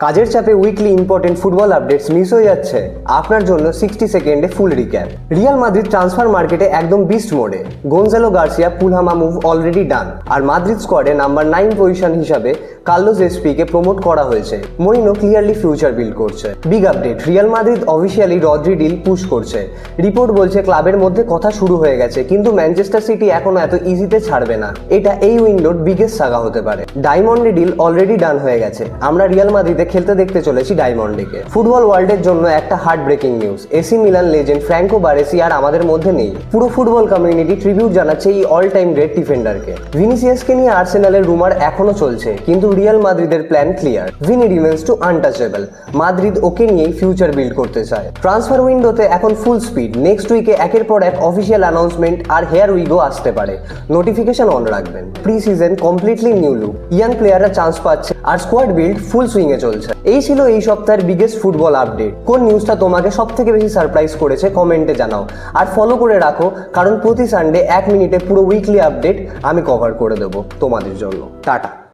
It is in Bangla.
কাজের চাপে weekly important football updates miss হয়ে যাচ্ছে? আপনার জন্য 60 সেকেন্ডে full recap. Real Madrid transfer মার্কেটে একদম বিস্ট মোডে। গোনজালো গার্সিয়া পুলহামা মুভ অলরেডি ডান, আর মাদ্রিদ স্কোয়াডে নাম্বার 9 পজিশন হিসাবে কার্লোস এসপিকে প্রমোট করা হয়েছে। মরিনো ক্লিয়ারলি ফিউচার বিল্ড করছে। Big update, Real Madrid officially Rodri deal push করছে। রিপোর্ট বলছে ক্লাবের মধ্যে কথা শুরু হয়ে গেছে, কিন্তু ম্যানচেস্টার সিটি এখনো এত ইজিতে ছাড়বে না। এটা এই উইন্ডোর বিগেস্ট সাগা হতে পারে। ডায়মন্ডে ডিল অলরেডি ডান হয়ে গেছে। আমরা রিয়াল মাদ্রিদে খেলতে দেখতে চলেছি ডায়মন্ডেকে। ফুটবল ওয়ার্ল্ডের জন্য একটা heart breaking news, AC Milan legend Franco Baresi আর আমাদের মধ্যে নেই। পুরো ফুটবল কমিউনিটি ট্রিবিউট জানাচ্ছে এই অল টাইম গ্রেট ডিফেন্ডারকে। ভিনিসিয়াসকে নিয়ে আর্সেনালের রুমার এখনো চলছে, কিন্তু রিয়াল মাদ্রিদের plan clear. Vini remains to untouchable. Madrid ওকে নিয়েই ফিউচার বিল্ড করতে চায়। ট্রান্সফার উইন্ডোতে এখন ফুল স্পিড। নেক্সট উইকে একের পর এক অফিসিয়াল অ্যানাউন্সমেন্ট আর হেয়ার উইগো আসতে পারে। নোটিফিকেশন অন রাখবেন। Pre season completely new look, young প্লেয়াররা চান্স পাচ্ছে আর স্কোয়াড বিল্ড ফুল সুইং এ চলছে। এই ছিল এই সপ্তাহের বিগেস্ট ফুটবল আপডেট। কোন নিউজটা তোমাকে সব থেকে বেশি সারপ্রাইজ করেছে কমেন্টে জানাও, আর ফলো করে রাখো, কারণ প্রতি সানডে 1 মিনিটে পুরো উইকলি আপডেট আমি কভার করে দেবো তোমাদের জন্য। টাটা।